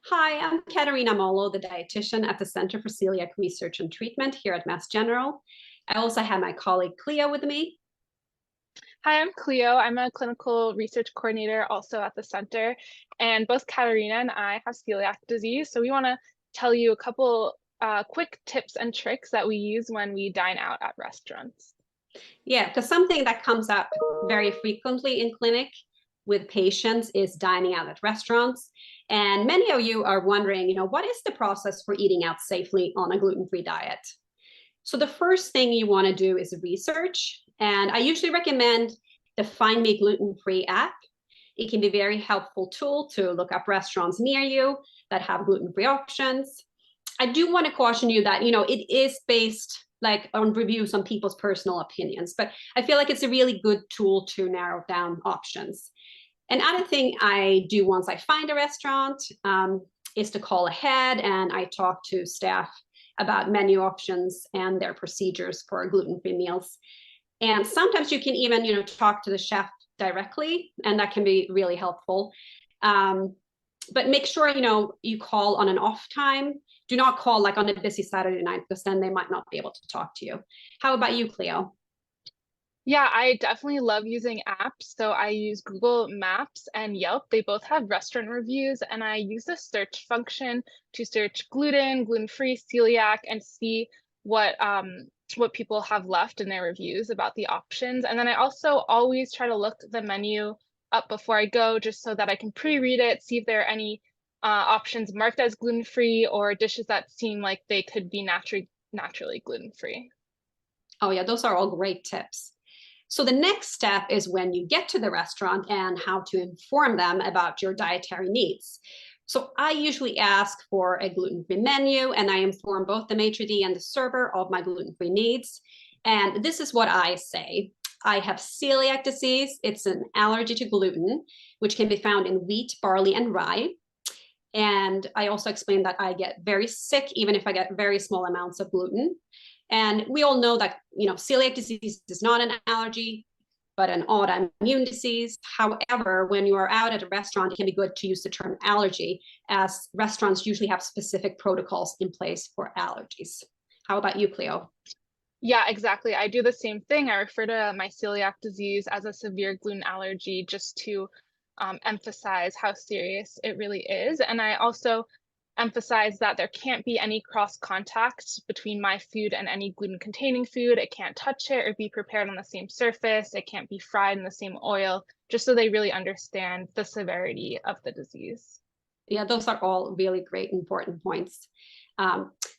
Hi, I'm Katarina, the dietitian at the Center for Celiac Research and Treatment here at Mass General. I also have my colleague Cleo with me. Hi, I'm Cleo. I'm a clinical research coordinator also at the center, and both Katarina and I have celiac disease. So we want to tell you a couple quick tips and tricks that we use when we dine out at restaurants. Yeah, because something that comes up very frequently in clinic with patients is dining out at restaurants. And many of you are wondering, what is the process for eating out safely on a gluten-free diet? So the first thing you want to do is research. And I usually recommend the Find Me Gluten-Free app. It can be a very helpful tool to look up restaurants near you that have gluten-free options. I do want to caution you that, it is based like on reviews on people's personal opinions, but I feel like it's a really good tool to narrow down options. Another thing I do once I find a restaurant is to call ahead and I talk to staff about menu options and their procedures for gluten-free meals. And sometimes you can even, talk to the chef directly, and that can be really helpful. But make sure, you call on an off time. Do not call like on a busy Saturday night because then they might not be able to talk to you. How about you, Cleo? Yeah, I definitely love using apps. So I use Google Maps and Yelp. They both have restaurant reviews, and I use the search function to search gluten, gluten-free, celiac, and see what people have left in their reviews about the options. And then I also always try to look the menu up before I go, just so that I can pre-read it, see if there are any options marked as gluten-free or dishes that seem like they could be naturally gluten-free. Oh, yeah, those are all great tips. So the next step is when you get to the restaurant and how to inform them about your dietary needs. So I usually ask for a gluten-free menu and I inform both the maitre d' and the server of my gluten-free needs. And this is what I say. I have celiac disease. It's an allergy to gluten, which can be found in wheat, barley, and rye. And I also explain that I get very sick, even if I get very small amounts of gluten. And we all know that, celiac disease is not an allergy, but an autoimmune disease. However, when you are out at a restaurant, it can be good to use the term allergy, as restaurants usually have specific protocols in place for allergies. How about you, Cleo? Yeah, exactly. I do the same thing. I refer to my celiac disease as a severe gluten allergy just to emphasize how serious it really is. And I also emphasize that there can't be any cross contact between my food and any gluten containing food. It can't touch it or be prepared on the same surface. It can't be fried in the same oil, just so they really understand the severity of the disease. Yeah, those are all really great, important points.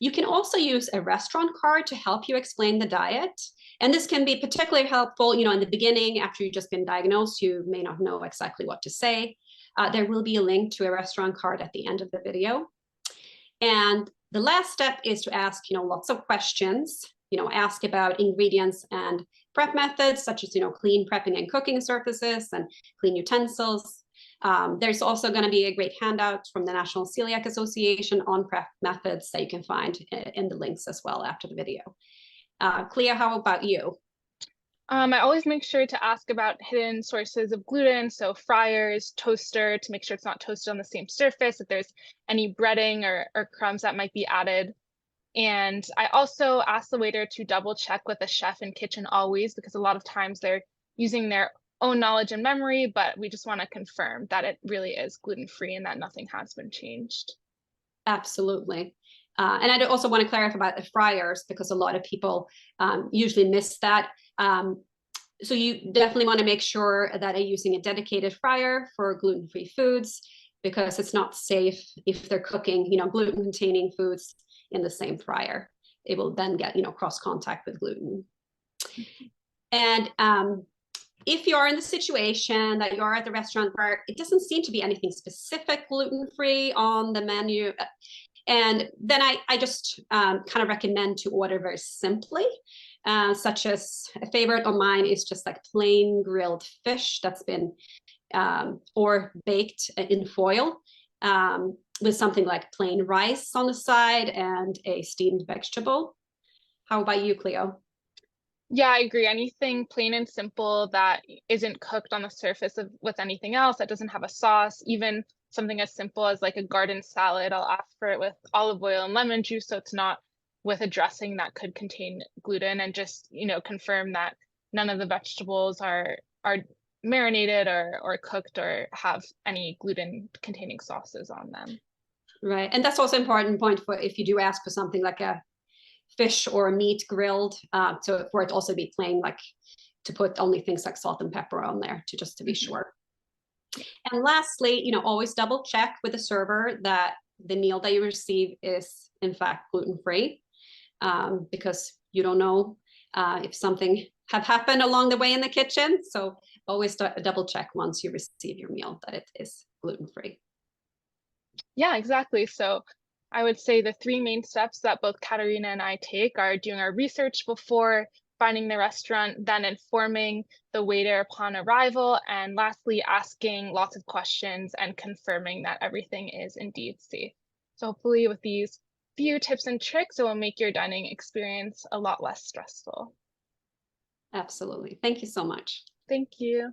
You can also use a restaurant card to help you explain the diet. And this can be particularly helpful, in the beginning, after you've just been diagnosed, you may not know exactly what to say. There will be a link to a restaurant card at the end of the video. And the last step is to ask, lots of questions, ask about ingredients and prep methods, such as, clean prepping and cooking surfaces and clean utensils. There's also going to be a great handout from the National Celiac Association on prep methods that you can find in the links as well after the video. Cleo, how about you? I always make sure to ask about hidden sources of gluten, so fryers, toaster, to make sure it's not toasted on the same surface, if there's any breading or crumbs that might be added. And I also ask the waiter to double check with the chef in kitchen always, because a lot of times they're using their own knowledge and memory, but we just want to confirm that it really is gluten-free and that nothing has been changed. Absolutely. And I also want to clarify about the fryers because a lot of people usually miss that. So you definitely want to make sure that you're using a dedicated fryer for gluten-free foods because it's not safe if they're cooking, gluten-containing foods in the same fryer. It will then get, cross contact with gluten. And if you are in the situation that you are at the restaurant where it doesn't seem to be anything specific gluten-free on the menu, and then I just kind of recommend to order very simply, such as a favorite of mine is just like plain grilled fish that's been or baked in foil with something like plain rice on the side and a steamed vegetable. How about you, Cleo? Yeah, I agree. Anything plain and simple that isn't cooked on the surface with anything else, that doesn't have a sauce, even something as simple as like a garden salad, I'll ask for it with olive oil and lemon juice, so it's not with a dressing that could contain gluten, and just, confirm that none of the vegetables are marinated or cooked or have any gluten containing sauces on them. Right. And that's also an important point for if you do ask for something like a fish or a meat grilled, so for it to also be plain, like to put only things like salt and pepper on there to be sure. And lastly, always double check with the server that the meal that you receive is in fact gluten-free, because you don't know if something have happened along the way in the kitchen. So always double check once you receive your meal that it is gluten-free. Yeah, exactly. So I would say the three main steps that both Katarina and I take are doing our research before finding the restaurant, then informing the waiter upon arrival, and lastly, asking lots of questions and confirming that everything is indeed safe. So hopefully with these few tips and tricks, it will make your dining experience a lot less stressful. Absolutely. Thank you so much. Thank you.